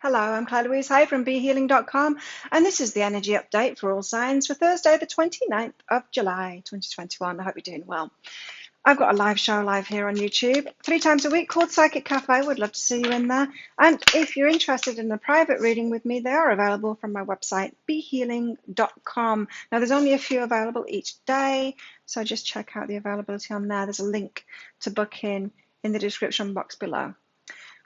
Hello, I'm Claire Louise Hay from BeHealing.com, and this is the energy update for all signs for Thursday, the 29th of July, 2021. I hope you're doing well. I've got a live show live here on YouTube 3 times a week called Psychic Cafe. Would love to see you in there. And if you're interested in a private reading with me, they are available from my website, BeHealing.com. Now, there's only a few available each day, so just check out the availability on there. There's a link to book in the description box below.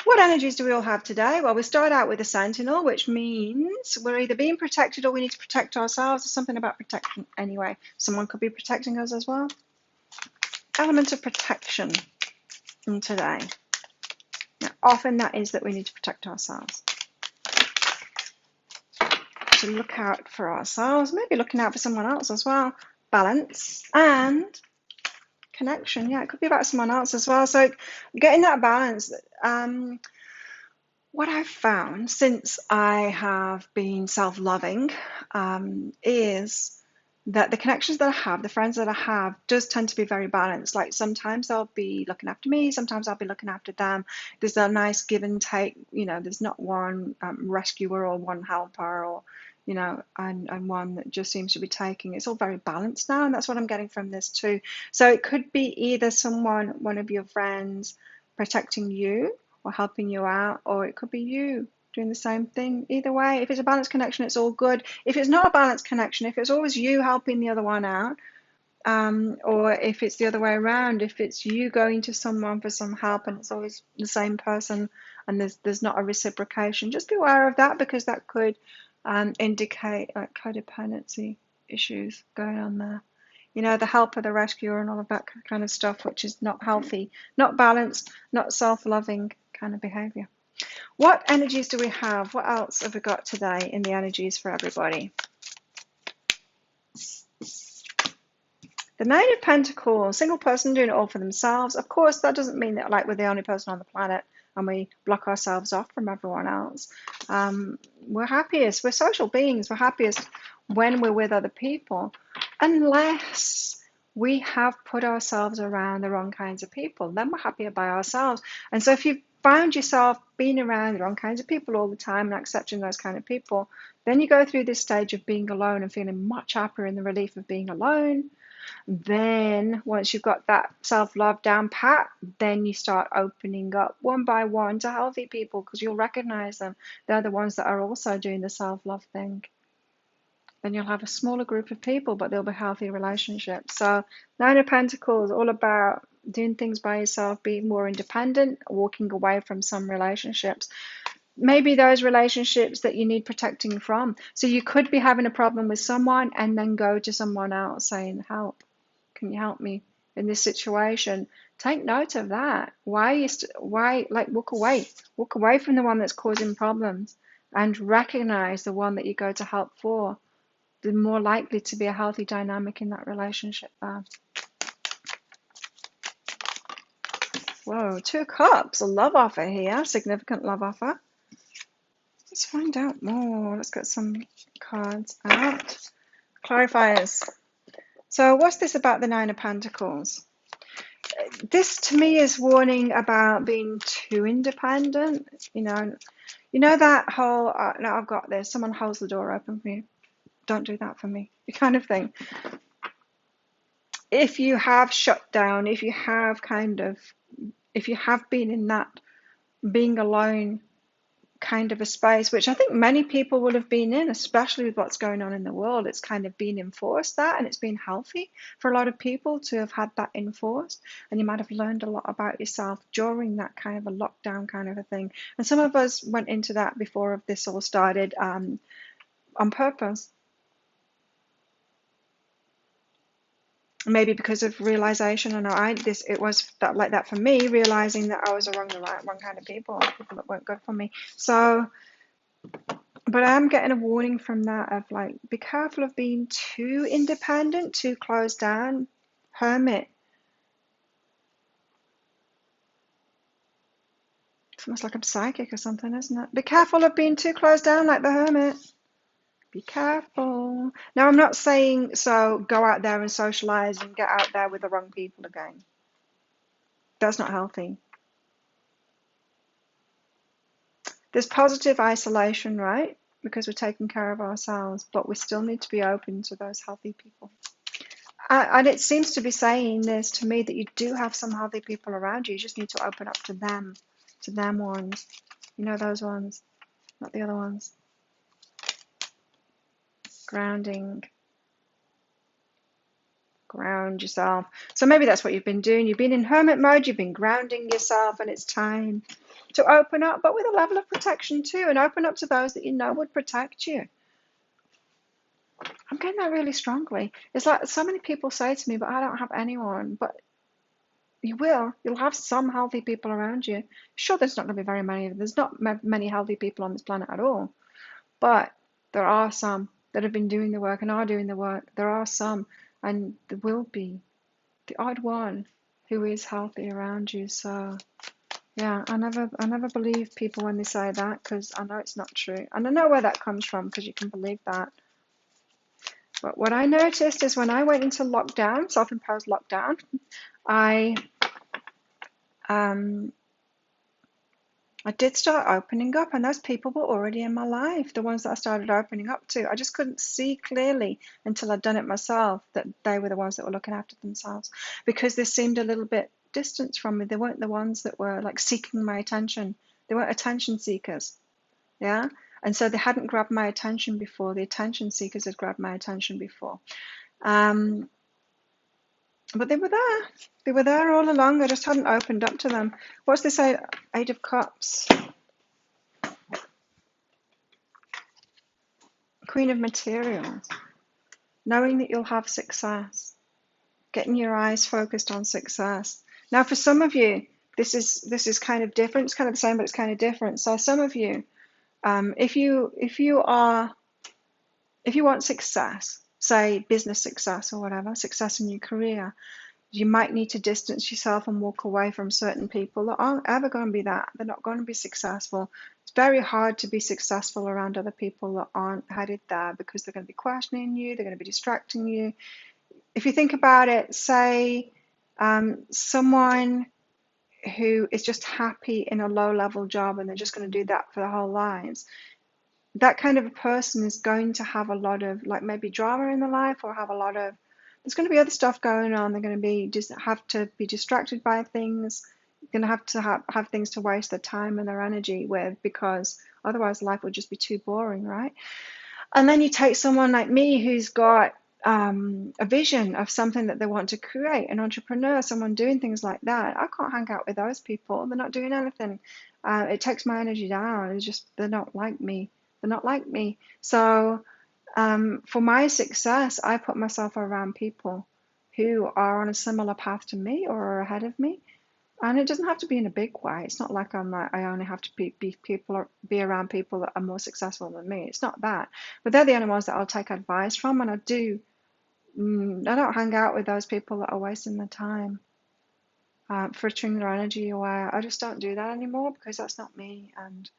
What energies do we all have today? Well, we start out with the Sentinel, which means we're either being protected or we need to protect ourselves. There's something about protection anyway. Someone could be protecting us as well. Element of protection today. Now, often that is that we need to protect ourselves. To look out for ourselves, maybe looking out for someone else as well. Balance and connection. Yeah, it could be about someone else as well. So getting that balance. What I've found since I have been self-loving is that the connections that I have, the friends that I have, does tend to be very balanced. Like sometimes they'll be looking after me, sometimes I'll be looking after them. There's a nice give and take. There's not one rescuer or one helper or and one that just seems to be taking. It's all very balanced now, and that's what I'm getting from this too. So it could be either one of your friends protecting you or helping you out, or it could be you doing the same thing. Either way, if it's a balanced connection, it's all good. If it's not a balanced connection, if it's always you helping the other one out, or if it's the other way around, if it's you going to someone for some help and it's always the same person and there's not a reciprocation, just be aware of that, because that could indicate like codependency issues going on there. The helper, the rescuer, and all of that kind of stuff, which is not healthy, not balanced, not self-loving kind of behavior. What energies do we have? What else have we got today in the energies for everybody? The Nine of Pentacles, single person doing it all for themselves. Of course, that doesn't mean that like we're the only person on the planet and we block ourselves off from everyone else. We're happiest, we're social beings, we're happiest when we're with other people, unless we have put ourselves around the wrong kinds of people. Then we're happier by ourselves. And so if you've found yourself being around the wrong kinds of people all the time and accepting those kind of people, then you go through this stage of being alone and feeling much happier in the relief of being alone. Then once you've got that self-love down pat, then you start opening up one by one to healthy people, because you'll recognize them. They're the ones that are also doing the self-love thing. Then you'll have a smaller group of people, but they'll be healthy relationships. So Nine of Pentacles, all about doing things by yourself, being more independent, walking away from some relationships. Maybe those relationships that you need protecting from. So you could be having a problem with someone and then go to someone else saying, help, can you help me in this situation? Take note of that. Why walk away from the one that's causing problems and recognize the one that you go to help for. They're more likely to be a healthy dynamic in that relationship there. Whoa, 2 of Cups, a love offer here, significant love offer. Let's find out more. Let's get some cards out. Clarifiers. So what's this about the Nine of Pentacles? This to me is warning about being too independent. You know that whole, no, I've got this. Someone holds the door open for you. Don't do that for me. Kind of thing. If you have shut down, if you have been in that being alone kind of a space, which I think many people will have been in, especially with what's going on in the world. It's kind of been enforced that, and it's been healthy for a lot of people to have had that enforced, and you might have learned a lot about yourself during that kind of a lockdown kind of a thing. And some of us went into that before this all started on purpose. Maybe because of realization. I know it was that like that for me, realizing that I was around the wrong kind of people that weren't good for me. So, but I'm getting a warning from that of like, be careful of being too independent, too closed down, hermit. It's almost like I'm psychic or something, isn't it? Be careful of being too closed down like the hermit. Be careful. Now, I'm not saying so go out there and socialize and get out there with the wrong people again. That's not healthy. There's positive isolation, right? Because we're taking care of ourselves, but we still need to be open to those healthy people. And it seems to be saying this to me that you do have some healthy people around you. You just need to open up to them ones. You know, those ones, not the other ones. Grounding. Ground yourself. So maybe that's what you've been doing. You've been in hermit mode, you've been grounding yourself, and it's time to open up, but with a level of protection too, and open up to those that you know would protect you. I'm getting that really strongly. It's like so many people say to me, but I don't have anyone. But you will. You'll have some healthy people around you. Sure, there's not going to be very many. There's not many healthy people on this planet at all. But there are some that have been doing the work and are doing the work. There are some, and there will be the odd one who is healthy around you. So yeah, I never believe people when they say that, because I know it's not true, and I know where that comes from, because you can believe that. But what I noticed is when I went into lockdown, self-imposed lockdown, I did start opening up, and those people were already in my life, the ones that I started opening up to. I just couldn't see clearly until I'd done it myself that they were the ones that were looking after themselves, because they seemed a little bit distant from me. They weren't the ones that were like seeking my attention. They weren't attention seekers. Yeah. And so they hadn't grabbed my attention before. The attention seekers had grabbed my attention before. But they were there. They were there all along. I just hadn't opened up to them. What's this Eight of Cups? Queen of Materials. Knowing that you'll have success. Getting your eyes focused on success. Now, for some of you, this is kind of different. It's kind of the same, but it's kind of different. So some of you, if you want success, say business success or whatever, success in your career, you might need to distance yourself and walk away from certain people that aren't ever going to be that. They're not going to be successful. It's very hard to be successful around other people that aren't headed there, because they're going to be questioning you, they're going to be distracting you. If you think about it, say someone who is just happy in a low-level job and they're just going to do that for their whole lives. That kind of a person is going to have a lot of, like, maybe drama in their life, or have a lot of, there's going to be other stuff going on. They're going to be have to be distracted by things. They're going to have things to waste their time and their energy with, because otherwise life would just be too boring, right? And then you take someone like me who's got a vision of something that they want to create, an entrepreneur, someone doing things like that. I can't hang out with those people. They're not doing anything. It takes my energy down. It's just, they're not like me. They're not like me. So for my success, I put myself around people who are on a similar path to me or are ahead of me. And it doesn't have to be in a big way. It's not like I only have to be around people that are more successful than me. It's not that. But they're the only ones that I'll take advice from. And I don't hang out with those people that are wasting their time, frittering their energy away. I just don't do that anymore, because that's not me. And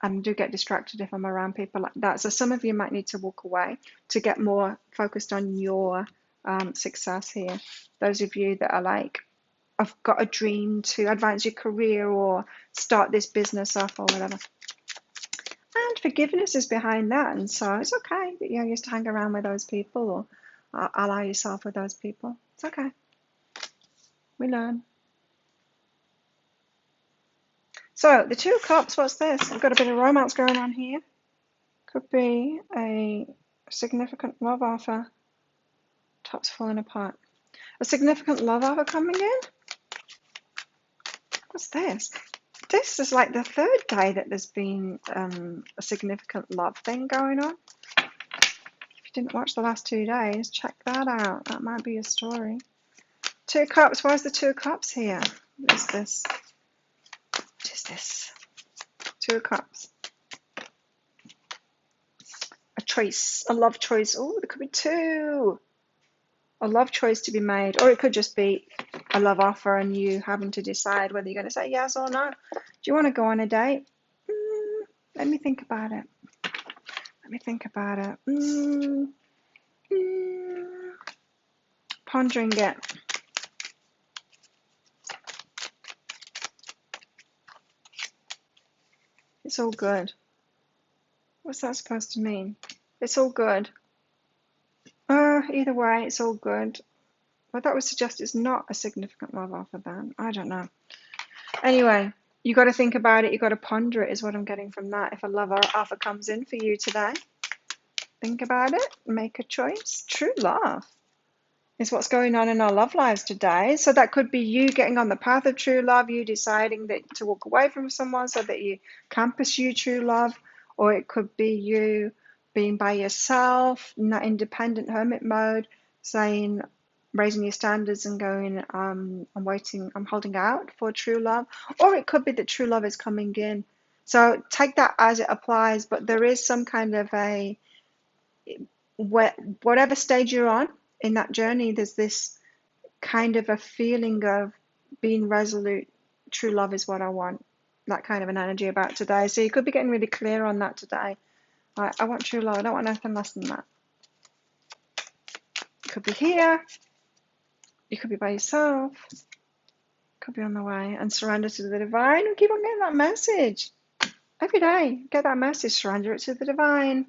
I do get distracted if I'm around people like that. So some of you might need to walk away to get more focused on your success here. Those of you that are like, I've got a dream to advance your career or start this business up or whatever. And forgiveness is behind that. And so it's okay that you used to hang around with those people, or ally yourself with those people. It's okay. We learn. So the Two of Cups, what's this? We've got a bit of romance going on here. Could be a significant love offer. Top's falling apart. A significant love offer coming in? What's this? This is like the third day that there's been a significant love thing going on. If you didn't watch the last 2 days, check that out. That might be a story. Two of Cups. Where's the Two of Cups here? What is this? What is this? Two of Cups. A choice. A love choice. Oh, there could be two. A love choice to be made. Or it could just be a love offer and you having to decide whether you're going to say yes or no. Do you want to go on a date? Let me think about it. Pondering it. It's all good. What's that supposed to mean? It's all good. Either way, it's all good. But that would suggest it's not a significant love offer then. I don't know. Anyway, you got to think about it. You got to ponder it, is what I'm getting from that. If a love offer comes in for you today, think about it. Make a choice. True love is what's going on in our love lives today. So that could be you getting on the path of true love, you deciding that to walk away from someone so that you can pursue true love, or it could be you being by yourself, in that independent hermit mode, saying, raising your standards and going, I'm waiting, I'm holding out for true love, or it could be that true love is coming in. So take that as it applies, but there is some kind of a, whatever stage you're on in that journey, there's this kind of a feeling of being resolute. True love is what I want. That kind of an energy about today. So you could be getting really clear on that today. I want true love. I don't want anything less than that. You could be here. You could be by yourself. Could be on the way. And surrender to the divine. And keep on getting that message. Every day, get that message. Surrender it to the divine.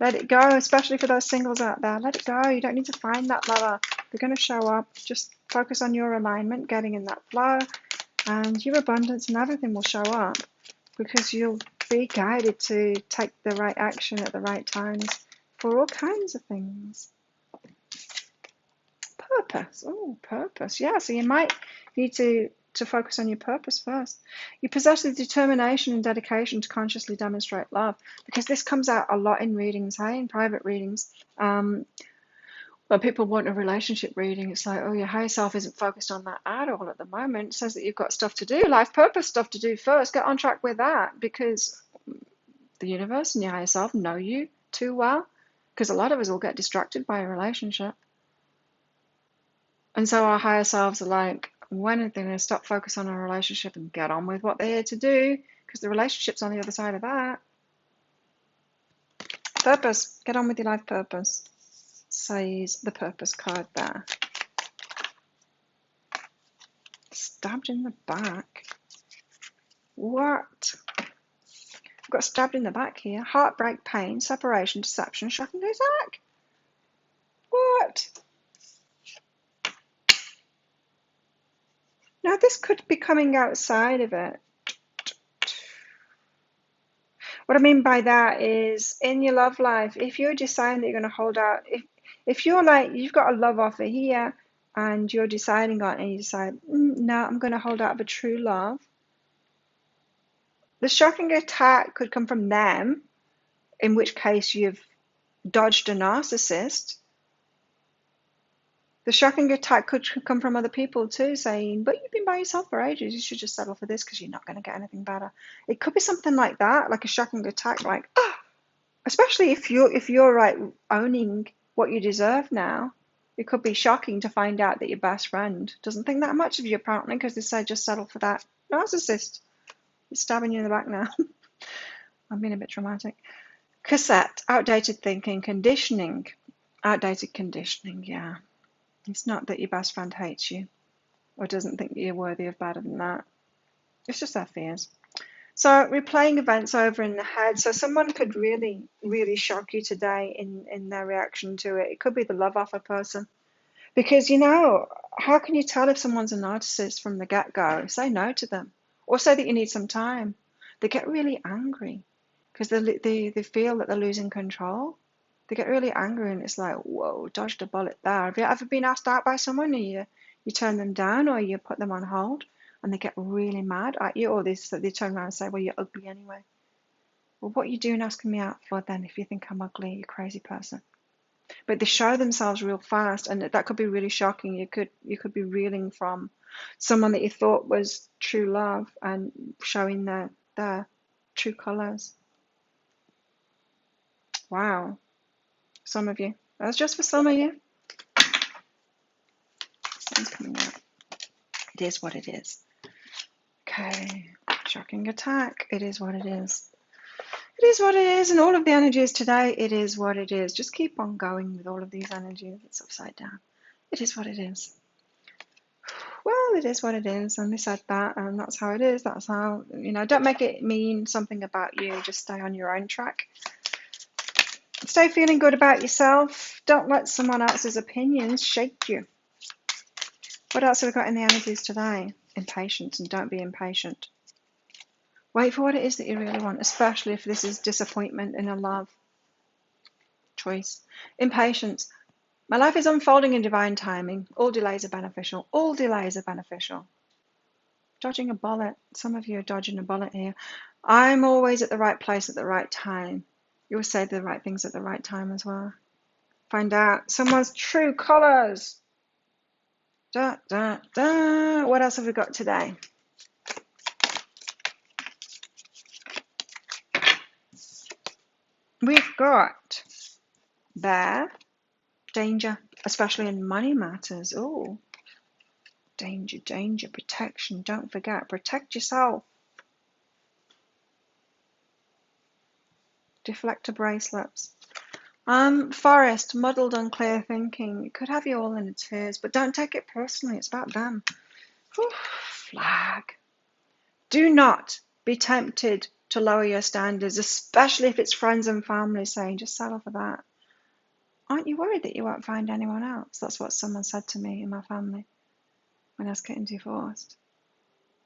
Let it go, especially for those singles out there. Let it go. You don't need to find that lover. They're going to show up. Just focus on your alignment, getting in that flow, and your abundance and everything will show up, because you'll be guided to take the right action at the right times for all kinds of things. Purpose. Oh, purpose. Yeah, so you might need to focus on your purpose first. You possess the determination and dedication to consciously demonstrate love, because this comes out a lot in readings, hey, in private readings. When people want a relationship reading, it's like, oh, your higher self isn't focused on that at all at the moment. It says that you've got stuff to do, life purpose stuff to do first. Get on track with that, because the universe and your higher self know you too well, because a lot of us will get distracted by a relationship. And so our higher selves are like, when are they going to stop focus on our relationship and get on with what they're here to do? Because the relationship's on the other side of that. Purpose. Get on with your life purpose, says the purpose card there. Stabbed in the back. What? I've got stabbed in the back here. Heartbreak, pain, separation, deception, shock and attack. What? Now this could be coming outside of it. What I mean by that is, in your love life, if you're deciding that you're going to hold out, if you're like, you've got a love offer here and you're deciding on it, and you decide, no, I'm going to hold out for true love, the shocking attack could come from them, in which case you've dodged a narcissist. The shocking attack could come from other people too, saying, but you've been by yourself for ages, you should just settle for this because you're not going to get anything better. It could be something like that, like a shocking attack, like, especially if you're right, owning what you deserve now. It could be shocking to find out that your best friend doesn't think that much of you, apparently, because they say just settle for that narcissist. It's stabbing you in the back now. I'm being a bit dramatic. Cassette, outdated thinking, conditioning. Outdated conditioning, yeah. It's not that your best friend hates you or doesn't think that you're worthy of better than that. It's just their fears. So replaying events over in the head. So someone could really, really shock you today in their reaction to it. It could be the love offer person. Because, how can you tell if someone's a narcissist from the get-go? Say no to them. Or say that you need some time. They get really angry because they feel that they're losing control. They get really angry, and it's like, whoa, dodged a bullet there. Have you ever been asked out by someone and you turn them down or you put them on hold and they get really mad at you, or they turn around and say, well, you're ugly anyway. Well, what are you doing asking me out for then if you think I'm ugly, you crazy person? But they show themselves real fast, and that could be really shocking. You could be reeling from someone that you thought was true love and showing their true colors. Wow. Some of you. That's just for some of you. Sun's coming out. It is what it is. Okay. Shocking attack. It is what it is. It is what it is, and all of the energies today, it is what it is. Just keep on going with all of these energies. It's upside down. It is what it is. well, it is what it is, and they said that, and that's how it is. That's how, don't make it mean something about you. Just stay on your own track. Stay feeling good about yourself. Don't let someone else's opinions shake you. What else have we got in the energies today? Impatience, and don't be impatient. Wait for what it is that you really want, especially if this is disappointment in a love choice. Impatience. My life is unfolding in divine timing. All delays are beneficial. All delays are beneficial. Dodging a bullet. Some of you are dodging a bullet here. I'm always at the right place at the right time. You will say the right things at the right time as well. Find out someone's true colors. Da, da, da. What else have we got today? We've got bear, danger, especially in money matters. Oh, danger, danger, protection. Don't forget, protect yourself. Deflector bracelets. Forest, muddled, unclear thinking. It could have you all in tears, but don't take it personally. It's about them. Whew, flag. Do not be tempted to lower your standards, especially if it's friends and family saying, just settle for that. Aren't you worried that you won't find anyone else? That's what someone said to me in my family when I was getting divorced.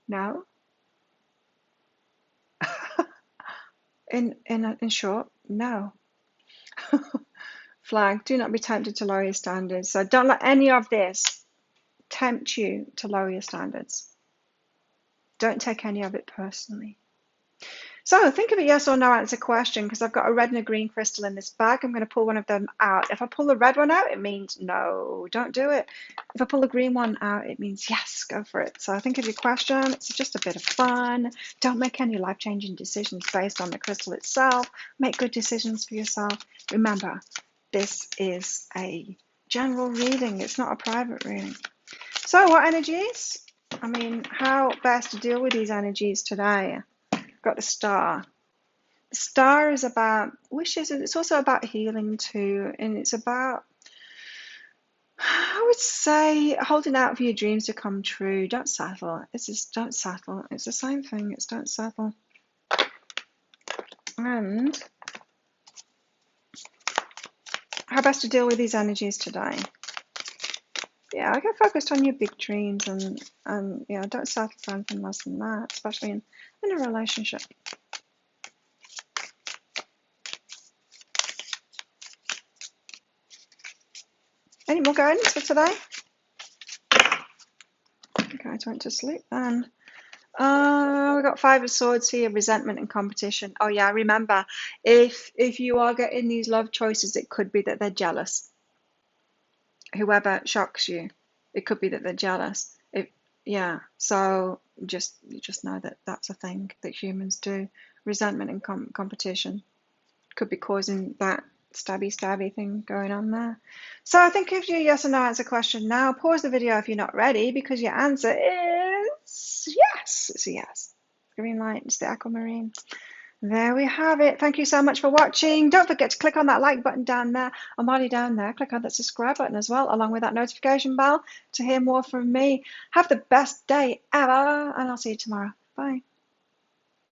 No? In short, no. Flag, do not be tempted to lower your standards. So don't let any of this tempt you to lower your standards. Don't take any of it personally. So think of a yes or no answer question, because I've got a red and a green crystal in this bag. I'm going to pull one of them out. If I pull the red one out, it means no, don't do it. If I pull the green one out, it means yes, go for it. So think of your question. It's just a bit of fun. Don't make any life-changing decisions based on the crystal itself. Make good decisions for yourself. Remember, this is a general reading. It's not a private reading. So what energies? I mean, how best to deal with these energies today? Got the star. The star is about wishes. It's also about healing too, and it's about, I would say, holding out for your dreams to come true. Don't settle. It's just don't settle. It's the same thing. It's don't settle. And how best to deal with these energies today? Yeah, I get focused on your big dreams, and yeah, don't settle for anything less than that, especially in a relationship. Any more guidance for today? You guys went to sleep then. We got 5 of Swords here, resentment and competition. Oh yeah, remember, if you are getting these love choices, it could be that they're jealous. Whoever shocks you, it could be that they're jealous. Yeah, so you just know that that's a thing that humans do. Resentment and competition could be causing that stabby thing going on there. So I think if you yes or no answer question now, pause the video if you're not ready, because your answer is yes. It's a yes. Green light, it's the aquamarine. There we have it. Thank you so much for watching. Don't forget to click on that like button down there, and while you're down there, click on that subscribe button as well, along with that notification bell to hear more from me. Have the best day ever, and I'll see you tomorrow. Bye.